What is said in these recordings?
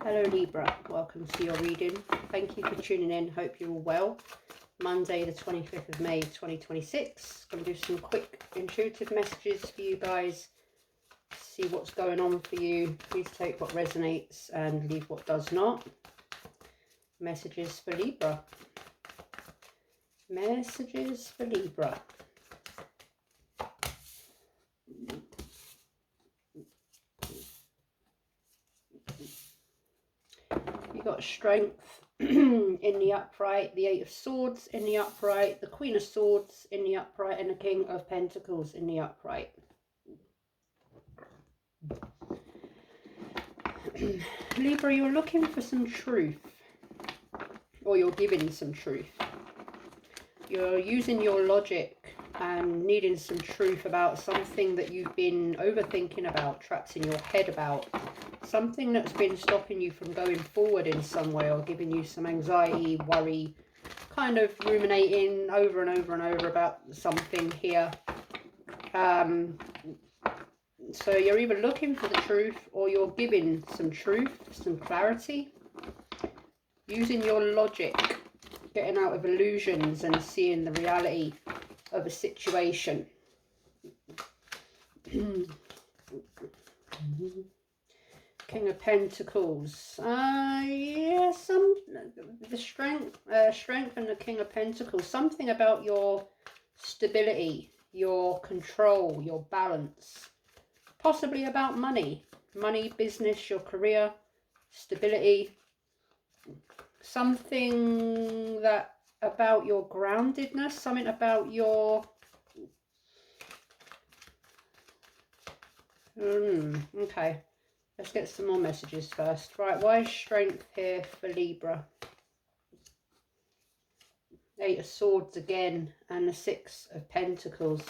Hello Libra, welcome to your reading. Thank you for tuning in. Hope you're all well. Monday the 25th of May 2026. Going to do some quick intuitive messages for you guys. See what's going on for you. Please take what resonates and leave what does not. Messages for Libra. Messages for Libra. Got strength in the upright, the Eight of Swords in the upright, the Queen of Swords in the upright, and the King of Pentacles in the upright. Libra, you're looking for some truth, or you're giving some truth. You're using your logic and needing some truth about something that you've been overthinking about, trapped in your head about. Something that's been stopping you from going forward in some way, or giving you some anxiety, worry, kind of ruminating over and over and over about something here. So you're either looking for the truth, or you're giving some truth, some clarity, using your logic, getting out of illusions and seeing the reality of a situation. King of Pentacles. Yeah, the strength and the King of Pentacles. Something about your stability, your control, your balance. Possibly about money, business, your career, stability. Something that about your groundedness. Something about your. Okay. Let's get some more messages first. Right, why is strength here for Libra? Eight of Swords again, and the Six of Pentacles.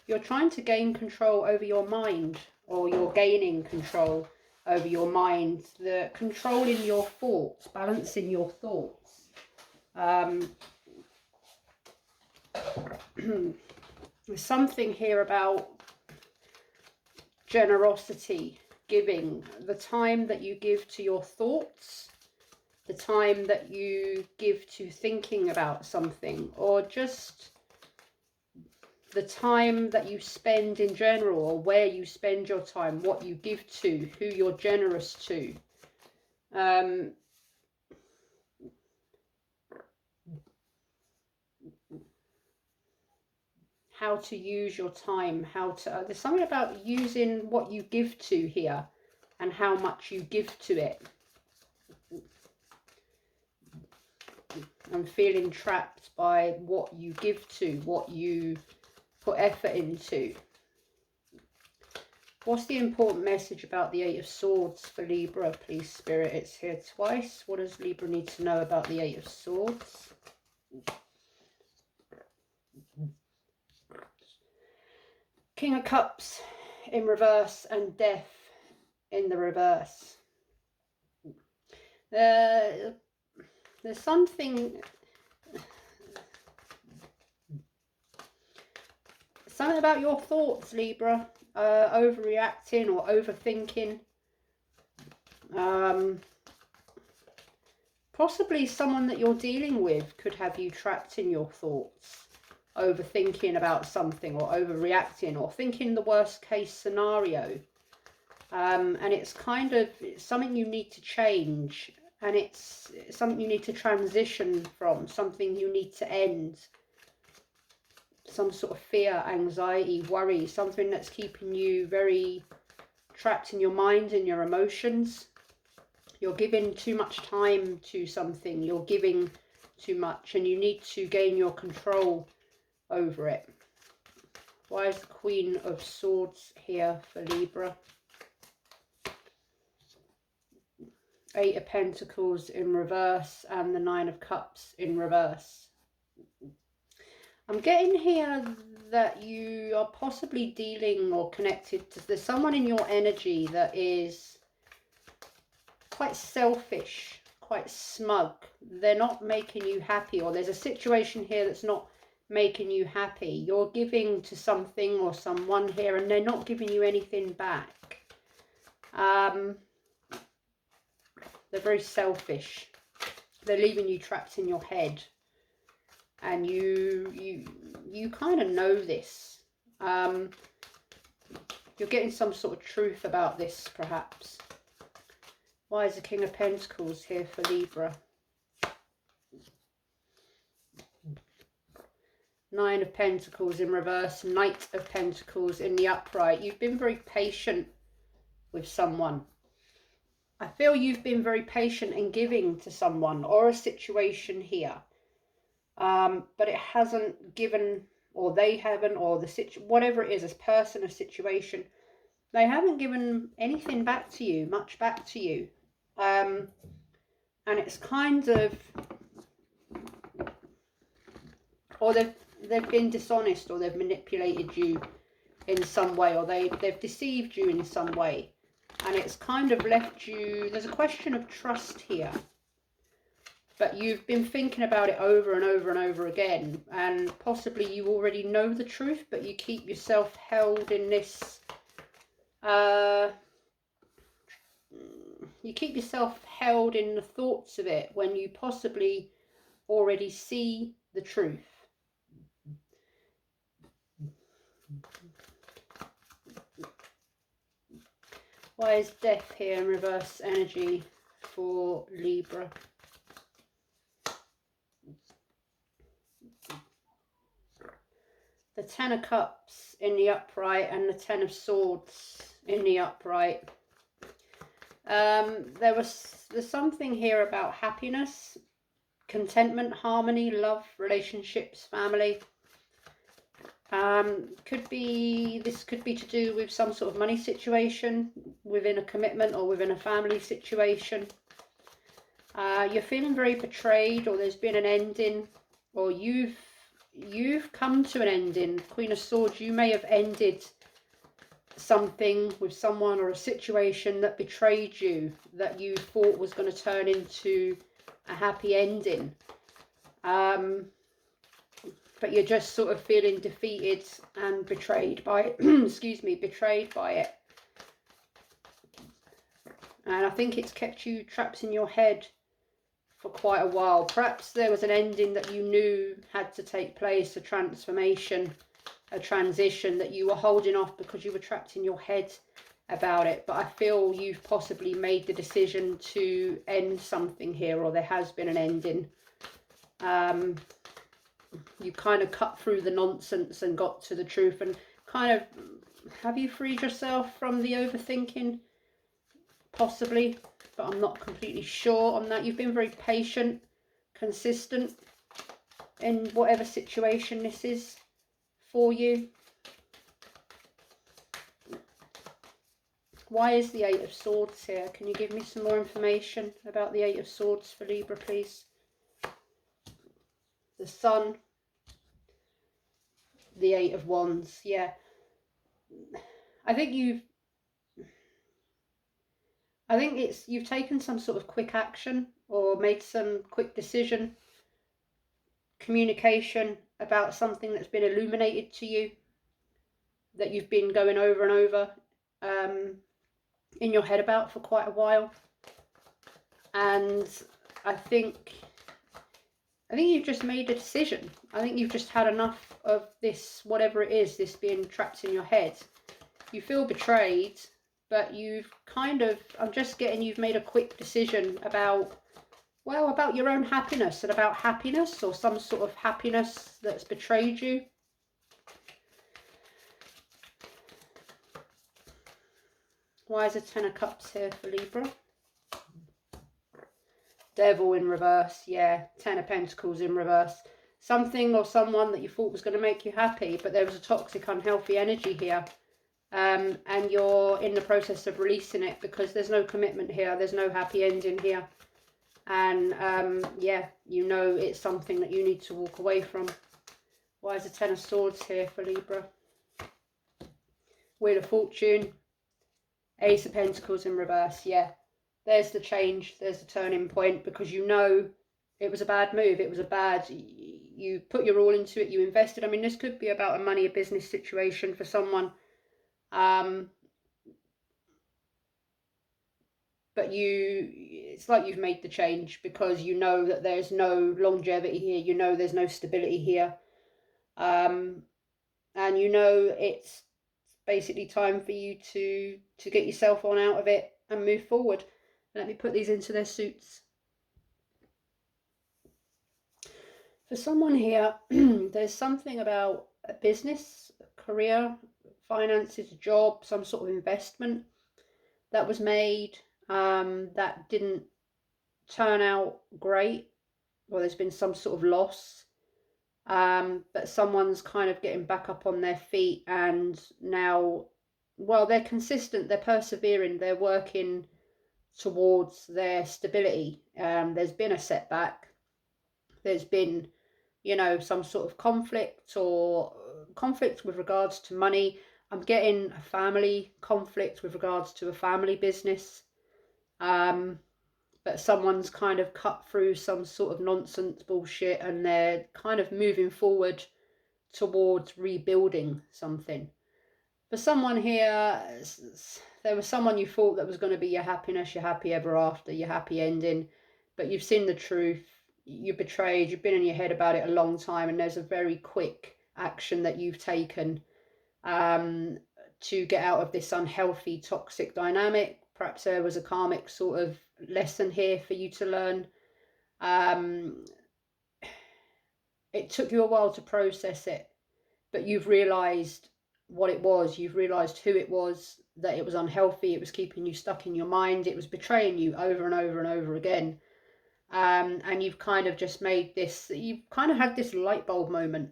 You're trying to gain control over your mind, or you're gaining control over your mind. The controlling your thoughts, balancing your thoughts. There's something here about generosity, giving, the time that you give to your thoughts, the time that you give to thinking about something, or just the time that you spend in general, or where you spend your time, what you give to, who you're generous to. How to use your time, there's something about using what you give to here and how much you give to it. I'm feeling trapped by what you give to, what you put effort into. What's the important message about the Eight of Swords for Libra, please, Spirit? It's here twice. What does Libra need to know about the Eight of Swords? King of Cups in reverse and Death in the reverse. There's something about your thoughts, Libra. Overreacting or overthinking. Possibly someone that you're dealing with could have you trapped in your thoughts. Overthinking about something, or overreacting, or thinking the worst case scenario. And it's something you need to change, and it's something you need to transition from, something you need to end. Some sort of fear, anxiety, worry, something that's keeping you very trapped in your mind and your emotions. You're giving too much time to something, you're giving too much, and you need to gain your control over it. Why is the Queen of Swords here for Libra? Eight of Pentacles in reverse and the Nine of Cups in reverse. I'm getting here that you are possibly dealing or connected to, there's someone in your energy that is quite selfish, quite smug. They're not making you happy, or there's a situation here that's not making you happy. You're giving to something or someone here, and they're not giving you anything back. They're very selfish. They're leaving you trapped in your head. And you kind of know this. You're getting some sort of truth about this, perhaps. Why is the King of Pentacles here for Libra? Nine of Pentacles in reverse, Knight of Pentacles in the upright. You've been very patient with someone. I feel you've been very patient in giving to someone or a situation here. But it hasn't given, or they haven't, or whatever it is, a person, a situation, they haven't given anything back to you, much back to you. And it's kind of, or they've been dishonest, or they've manipulated you in some way, or they've deceived you in some way. And it's kind of left you, there's a question of trust here. But you've been thinking about it over and over and over again. And possibly you already know the truth, but you keep yourself held in this... you keep yourself held in the thoughts of it when you possibly already see the truth. Why is death here in reverse energy for Libra? The Ten of Cups in the upright and the Ten of Swords in the upright. There's something here about happiness, contentment, harmony, love, relationships, family. This could be to do with some sort of money situation within a commitment or within a family situation. You're feeling very betrayed, or there's been an ending, or you've come to an ending. Queen of Swords, you may have ended something with someone or a situation that betrayed you, that you thought was going to turn into a happy ending. But you're just sort of feeling defeated and betrayed by it. Excuse me, betrayed by it. And I think it's kept you trapped in your head for quite a while. Perhaps there was an ending that you knew had to take place, a transformation, a transition that you were holding off because you were trapped in your head about it. But I feel you've possibly made the decision to end something here, or there has been an ending. You kind of cut through the nonsense and got to the truth, and kind of, have you freed yourself from the overthinking? Possibly, but I'm not completely sure on that. You've been very patient, consistent in whatever situation this is for you. Why is the Eight of Swords here? Can you give me some more information about the Eight of Swords for Libra, please? The Sun, the Eight of Wands. Yeah, I think you've taken some sort of quick action or made some quick decision, communication about something that's been illuminated to you, that you've been going over and over in your head about for quite a while. And I think you've just made a decision. I think you've just had enough of this, whatever it is, this being trapped in your head. You feel betrayed, but you've kind of, I'm just getting, you've made a quick decision about, well, about your own happiness and about happiness, or some sort of happiness that's betrayed you. Why is a Ten of Cups here for Libra? Devil in reverse, yeah. Ten of Pentacles in reverse. Something or someone that you thought was going to make you happy, but there was a toxic, unhealthy energy here. And you're in the process of releasing it because there's no commitment here. There's no happy ending here. And, yeah, you know it's something that you need to walk away from. Why is a Ten of Swords here for Libra? Wheel of Fortune. Ace of Pentacles in reverse, yeah. There's the change, there's the turning point, because you know it was a bad move. It was a bad, you put your all into it, you invested. I mean, this could be about a money, a business situation for someone. but it's like you've made the change because you know that there's no longevity here, you know there's no stability here, and you know it's basically time for you to get yourself on out of it and move forward. Let me put these into their suits. For someone here, there's something about a business, a career, finances, a job, some sort of investment that was made that didn't turn out great, or there's been some sort of loss, but someone's kind of getting back up on their feet, and now, well, they're consistent, they're persevering, they're working towards their stability. There's been a setback, there's been, you know, some sort of conflict, or conflict with regards to money. I'm getting a family conflict with regards to a family business. But someone's kind of cut through some sort of nonsense bullshit, and they're kind of moving forward towards rebuilding something. For someone here, there was someone you thought that was going to be your happiness, your happy ever after, your happy ending, but you've seen the truth, you're betrayed, you've been in your head about it a long time, and there's a very quick action that you've taken to get out of this unhealthy, toxic dynamic. Perhaps there was a karmic sort of lesson here for you to learn. It took you a while to process it, but you've realized what it was, you've realized who it was, that it was unhealthy, it was keeping you stuck in your mind, it was betraying you over and over and over again. And you've kind of just made this, you've kind of had this light bulb moment.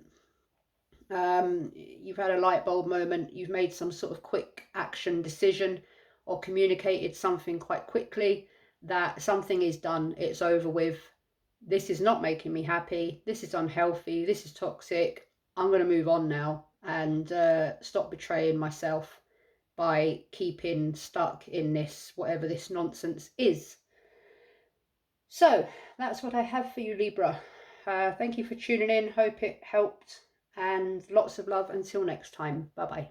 You've had a light bulb moment, you've made some sort of quick action decision, or communicated something quite quickly, that something is done, it's over with, this is not making me happy, this is unhealthy, this is toxic, I'm going to move on now and stop betraying myself by keeping stuck in this, whatever this nonsense is. So that's what I have for you, Libra. Thank you for tuning in, hope it helped, and lots of love until next time. Bye bye.